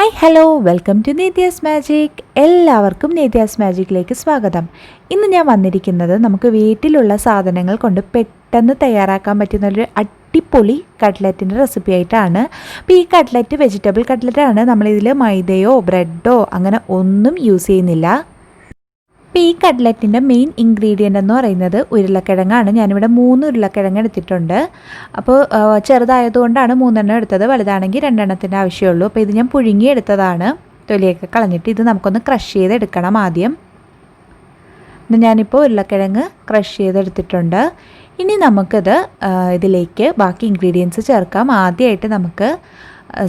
Hi hello welcome to Nethiyas magic. എല്ലാവർക്കും നെഥിയാസ്മാജിക്കിലേക്ക് സ്വാഗതം. ഇന്ന് ഞാൻ വന്നിരിക്കുന്നത് നമുക്ക് വീട്ടിലുള്ള സാധനങ്ങൾ കൊണ്ട് പെട്ടെന്ന് തയ്യാറാക്കാൻ പറ്റുന്ന ഒരു അടിപൊളി കട്ട്ലറ്റിൻ്റെ റെസിപ്പി ആയിട്ടാണ്. അപ്പോൾ ഈ കട്ട്ലറ്റ് വെജിറ്റബിൾ കട്ട്ലറ്റാണ്. നമ്മളിതിൽ മൈദയോ ബ്രെഡോ അങ്ങനെ ഒന്നും യൂസ് ചെയ്യുന്നില്ല. അപ്പോൾ ഈ കട്ട്ലറ്റിൻ്റെ മെയിൻ ഇൻഗ്രീഡിയൻ്റ് എന്ന് പറയുന്നത് ഉരുളക്കിഴങ്ങാണ്. ഞാനിവിടെ 3 ഉരുളക്കിഴങ്ങ് എടുത്തിട്ടുണ്ട്. അപ്പോൾ ചെറുതായതുകൊണ്ടാണ് 3 എടുത്തത്, വലുതാണെങ്കിൽ 2 ആവശ്യമുള്ളൂ. അപ്പോൾ ഇത് ഞാൻ പുഴുങ്ങി എടുത്തതാണ്. തൊലിയൊക്കെ കളഞ്ഞിട്ട് ഇത് നമുക്കൊന്ന് ക്രഷ് ചെയ്തെടുക്കണം ആദ്യം. ഞാനിപ്പോൾ ഉരുളക്കിഴങ്ങ് ക്രഷ് ചെയ്തെടുത്തിട്ടുണ്ട്. ഇനി നമുക്കിത് ഇതിലേക്ക് ബാക്കി ഇൻഗ്രീഡിയൻസ് ചേർക്കാം. ആദ്യമായിട്ട് നമുക്ക്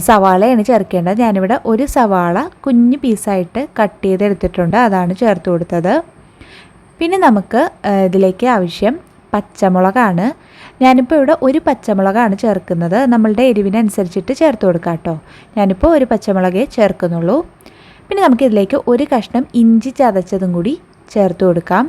സവാളയാണ് ചേർക്കേണ്ടത്. ഞാനിവിടെ ഒരു സവാള കുഞ്ഞു പീസായിട്ട് കട്ട് ചെയ്തെടുത്തിട്ടുണ്ട്, അതാണ് ചേർത്ത് കൊടുത്തത്. പിന്നെ നമുക്ക് ഇതിലേക്ക് ആവശ്യം പച്ചമുളകാണ്. ഞാനിപ്പോൾ ഇവിടെ ഒരു പച്ചമുളകാണ് ചേർക്കുന്നത്. നമ്മളുടെ എരിവിനനുസരിച്ചിട്ട് ചേർത്ത് കൊടുക്കാം കേട്ടോ. ഞാനിപ്പോൾ ഒരു പച്ചമുളകേ ചേർക്കുന്നുള്ളൂ. പിന്നെ നമുക്കിതിലേക്ക് ഒരു കഷ്ണം ഇഞ്ചി ചതച്ചതും കൂടി ചേർത്ത് കൊടുക്കാം.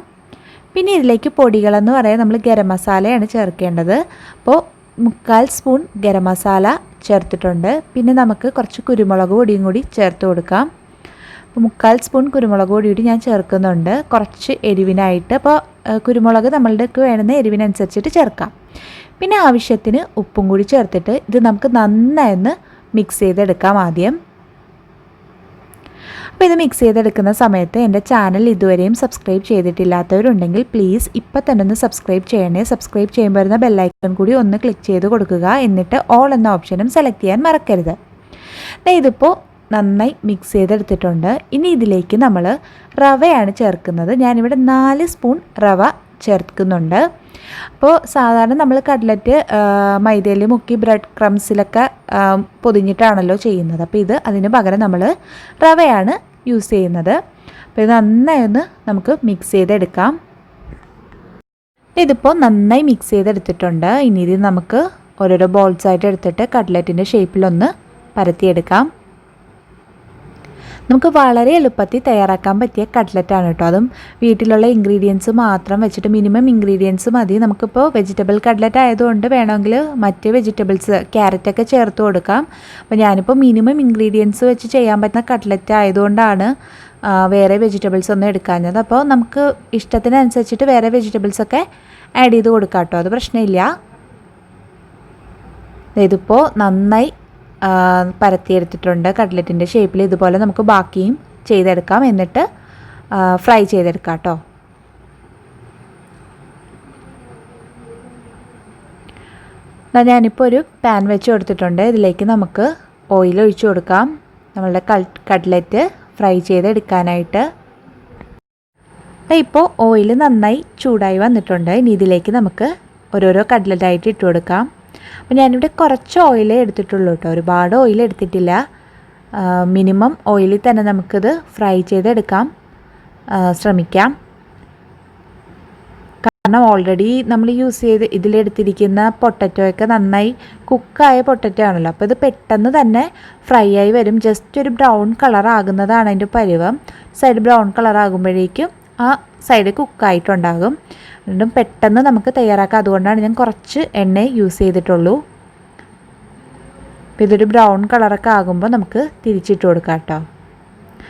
പിന്നെ ഇതിലേക്ക് പൊടികളെന്ന് പറയാൻ നമ്മൾ ഗരം മസാലയാണ് ചേർക്കേണ്ടത്. അപ്പോൾ 1/4 സ്പൂൺ ഗരം മസാല ചേർത്തിട്ടുണ്ട്. പിന്നെ നമുക്ക് കുറച്ച് കുരുമുളക് പൊടിയും കൂടി ചേർത്ത് കൊടുക്കാം. അപ്പോൾ 1/4 സ്പൂൺ കുരുമുളക് പൊടി കൂടി ഞാൻ ചേർക്കുന്നുണ്ട്, കുറച്ച് എരിവിനായിട്ട്. അപ്പോൾ കുരുമുളക് നമ്മളുടെ വേണ്ടുന്ന എരിവിനനുസരിച്ചിട്ട് ചേർക്കാം. പിന്നെ ആവശ്യത്തിന് ഉപ്പും കൂടി ചേർത്തിട്ട് ഇത് നമുക്ക് നന്നായി മിക്സ് ചെയ്തെടുക്കാം ആദ്യം. അപ്പോൾ ഇത് മിക്സ് ചെയ്തെടുക്കുന്ന സമയത്ത് എൻ്റെ ചാനൽ ഇതുവരെയും സബ്സ്ക്രൈബ് ചെയ്തിട്ടില്ലാത്തവരുണ്ടെങ്കിൽ പ്ലീസ് ഇപ്പം തന്നെ ഒന്ന് സബ്സ്ക്രൈബ് ചെയ്യണേ. സബ്സ്ക്രൈബ് ചെയ്യുമ്പോൾ വരുന്ന ബെല്ലൈക്കൺ കൂടി ഒന്ന് ക്ലിക്ക് ചെയ്ത് കൊടുക്കുക. എന്നിട്ട് ഓൾ എന്ന ഓപ്ഷനും സെലക്ട് ചെയ്യാൻ മറക്കരുത്. ഇതിപ്പോൾ നന്നായി മിക്സ് ചെയ്തെടുത്തിട്ടുണ്ട്. ഇനി ഇതിലേക്ക് നമ്മൾ റവയാണ് ചേർക്കുന്നത്. ഞാനിവിടെ 4 സ്പൂൺ റവ ചേർക്കുന്നുണ്ട്. അപ്പോൾ സാധാരണ നമ്മൾ കട്ട്ലറ്റ് മൈദയിൽ മുക്കി ബ്രെഡ് ക്രംസിലൊക്കെ പൊതിഞ്ഞിട്ടാണല്ലോ ചെയ്യുന്നത്. അപ്പോൾ ഇത് അതിന് പകരം നമ്മൾ റവയാണ് യൂസ് ചെയ്യുന്നത്. അപ്പോൾ ഇത് നന്നായി നമുക്ക് മിക്സ് ചെയ്തെടുക്കാം. ഇതിപ്പോൾ നന്നായി മിക്സ് ചെയ്തെടുത്തിട്ടുണ്ട്. ഇനി ഇത് നമുക്ക് ഓരോരോ ബോൾസായിട്ട് എടുത്തിട്ട് കട്ട്ലറ്റിൻ്റെ ഷേപ്പിലൊന്ന് പരത്തിയെടുക്കാം. നമുക്ക് വളരെ എളുപ്പത്തിൽ തയ്യാറാക്കാൻ പറ്റിയ കട്ട്ലറ്റാണ് കേട്ടോ. അതും വീട്ടിലുള്ള ഇൻഗ്രീഡിയൻസ് മാത്രം വെച്ചിട്ട് മിനിമം ഇൻഗ്രീഡിയൻസ് മതി. നമുക്കിപ്പോൾ വെജിറ്റബിൾ കട്ട്ലറ്റ് ആയതുകൊണ്ട് വേണമെങ്കിൽ മറ്റ് വെജിറ്റബിൾസ് ക്യാരറ്റൊക്കെ ചേർത്ത് കൊടുക്കാം. അപ്പോൾ ഞാനിപ്പോൾ മിനിമം ഇൻഗ്രീഡിയൻസ് വെച്ച് ചെയ്യാൻ പറ്റുന്ന കട്ട്ലറ്റ് ആയതുകൊണ്ടാണ് വേറെ വെജിറ്റബിൾസ് ഒന്നും എടുക്കാഞ്ഞത്. അപ്പോൾ നമുക്ക് ഇഷ്ടത്തിനനുസരിച്ചിട്ട് വേറെ വെജിറ്റബിൾസൊക്കെ ആഡ് ചെയ്ത് കൊടുക്കാം കേട്ടോ, അത് പ്രശ്നമില്ല. ഇതിപ്പോൾ നന്നായി പരത്തിയെടുത്തിട്ടുണ്ട്. കട്ട്ലറ്റിൻ്റെ ഷേപ്പിൽ ഇതുപോലെ നമുക്ക് ബാക്കിയും ചെയ്തെടുക്കാം, എന്നിട്ട് ഫ്രൈ ചെയ്തെടുക്കാം കേട്ടോ. ഞാനിപ്പോൾ ഒരു പാൻ വെച്ച് കൊടുത്തിട്ടുണ്ട്. ഇതിലേക്ക് നമുക്ക് ഓയിൽ ഒഴിച്ച് കൊടുക്കാം നമ്മളുടെ കട്ട്ലറ്റ് ഫ്രൈ ചെയ്തെടുക്കാനായിട്ട്. ഇപ്പോൾ ഓയിൽ നന്നായി ചൂടായി വന്നിട്ടുണ്ട്. ഇനി ഇതിലേക്ക് നമുക്ക് ഓരോരോ കട്ട്ലറ്റായിട്ട് ഇട്ട് കൊടുക്കാം. അപ്പോൾ ഞാനിവിടെ കുറച്ച് ഓയിലേ എടുത്തിട്ടുള്ളൂ കേട്ടോ, ഒരുപാട് ഓയിൽ എടുത്തിട്ടില്ല. മിനിമം ഓയിലിൽ തന്നെ നമുക്കിത് ഫ്രൈ ചെയ്തെടുക്കാം ശ്രമിക്കാം. കാരണം ഓൾറെഡി നമ്മൾ യൂസ് ചെയ്ത് ഇതിലെടുത്തിരിക്കുന്ന പൊട്ടറ്റോയൊക്കെ നന്നായി കുക്കായ പൊട്ടറ്റോ ആണല്ലോ. അപ്പോൾ ഇത് പെട്ടെന്ന് തന്നെ ഫ്രൈ ആയി വരും. ജസ്റ്റ് ഒരു ബ്രൗൺ കളർ ആകുന്നതാണ് അതിൻ്റെ പരുവം. സൈഡ് ബ്രൗൺ കളർ ആകുമ്പോഴേക്കും ആ സൈഡ് കുക്കായിട്ടുണ്ടാകും. രണ്ടും പെട്ടെന്ന് നമുക്ക് തയ്യാറാക്കാം. അതുകൊണ്ടാണ് ഞാൻ കുറച്ച് എണ്ണ യൂസ് ചെയ്തിട്ടുള്ളൂ. അപ്പോൾ ഇതൊരു ബ്രൗൺ കളറൊക്കെ ആകുമ്പോൾ നമുക്ക് തിരിച്ചിട്ട് കൊടുക്കാം കേട്ടോ.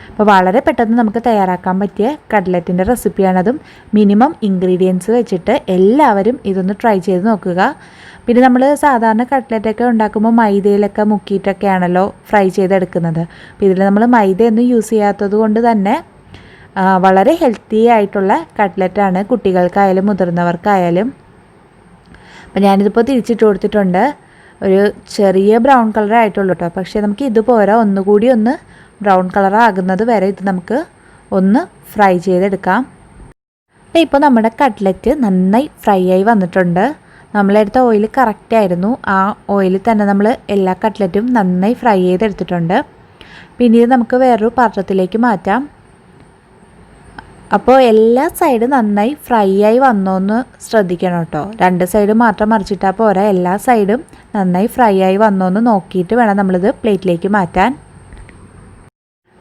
അപ്പോൾ വളരെ പെട്ടെന്ന് നമുക്ക് തയ്യാറാക്കാൻ പറ്റിയ കട്ട്ലറ്റിൻ്റെ റെസിപ്പിയാണതും. മിനിമം ഇൻഗ്രീഡിയൻസ് വെച്ചിട്ട് എല്ലാവരും ഇതൊന്ന് ട്രൈ ചെയ്ത് നോക്കുക. പിന്നെ നമ്മൾ സാധാരണ കട്ട്ലറ്റൊക്കെ ഉണ്ടാക്കുമ്പോൾ മൈദയിലൊക്കെ മുക്കിയിട്ടൊക്കെയാണല്ലോ ഫ്രൈ ചെയ്തെടുക്കുന്നത്. അപ്പോൾ ഇതിൽ നമ്മൾ മൈദയൊന്നും യൂസ് ചെയ്യാത്തത് കൊണ്ട് തന്നെ വളരെ ഹെൽത്തി ആയിട്ടുള്ള കട്ട്ലറ്റാണ്, കുട്ടികൾക്കായാലും മുതിർന്നവർക്കായാലും. അപ്പോൾ ഞാനിതിപ്പോൾ തിരിച്ചിട്ട് കൊടുത്തിട്ടുണ്ട്. ഒരു ചെറിയ ബ്രൗൺ കളർ ആയിട്ടുള്ളൂ കേട്ടോ. പക്ഷേ നമുക്ക് ഇതുപോലെ ഒന്നുകൂടി ഒന്ന് ബ്രൗൺ കളർ ആകുന്നത് വരെ ഇത് നമുക്ക് ഒന്ന് ഫ്രൈ ചെയ്തെടുക്കാം. ഇപ്പോൾ നമ്മുടെ കട്ട്ലറ്റ് നന്നായി ഫ്രൈ ആയി വന്നിട്ടുണ്ട്. നമ്മളെടുത്ത ഓയിൽ കറക്റ്റായിരുന്നു. ആ ഓയിലിൽ തന്നെ നമ്മൾ എല്ലാ കട്ട്ലറ്റും നന്നായി ഫ്രൈ ചെയ്തെടുത്തിട്ടുണ്ട്. പിന്നെ ഇത് നമുക്ക് വേറൊരു പാത്രത്തിലേക്ക് മാറ്റാം. അപ്പോൾ എല്ലാ സൈഡും നന്നായി ഫ്രൈ ആയി വന്നോന്ന് ശ്രദ്ധിക്കണം കേട്ടോ. 2 സൈഡ് മാത്രം മറിച്ചിട്ടാൽ പോരാ, എല്ലാ സൈഡും നന്നായി ഫ്രൈ ആയി വന്നോന്ന് നോക്കിയിട്ട് വേണം നമ്മളിത് പ്ലേറ്റിലേക്ക് മാറ്റാൻ.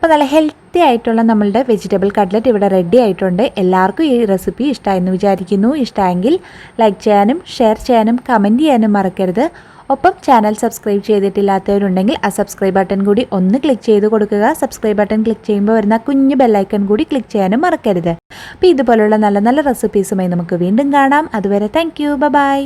അപ്പോൾ നല്ല ഹെൽത്തി ആയിട്ടുള്ള നമ്മളുടെ വെജിറ്റബിൾ കട്ട്ലറ്റ് ഇവിടെ റെഡി ആയിട്ടുണ്ട്. എല്ലാവർക്കും ഈ റെസിപ്പി ഇഷ്ടമായെന്ന് വിചാരിക്കുന്നു. ഇഷ്ടമായെങ്കിൽ ലൈക്ക് ചെയ്യാനും ഷെയർ ചെയ്യാനും കമൻറ്റ് ചെയ്യാനും മറക്കരുത്. ഒപ്പം ചാനൽ സബ്സ്ക്രൈബ് ചെയ്തിട്ടില്ലാത്തവരുണ്ടെങ്കിൽ ആ സബ്സ്ക്രൈബ് ബട്ടൺ കൂടി ഒന്ന് ക്ലിക്ക് ചെയ്ത് കൊടുക്കുക. സബ്സ്ക്രൈബ് ബട്ടൺ ക്ലിക്ക് ചെയ്യുമ്പോൾ വരുന്ന കുഞ്ഞു ബെല്ലൈക്കൺ കൂടി ക്ലിക്ക് ചെയ്യാനും മറക്കരുത്. അപ്പോൾ ഇതുപോലുള്ള നല്ല നല്ല റെസിപ്പീസുമായി നമുക്ക് വീണ്ടും കാണാം. അതുവരെ താങ്ക് യു. ബൈ.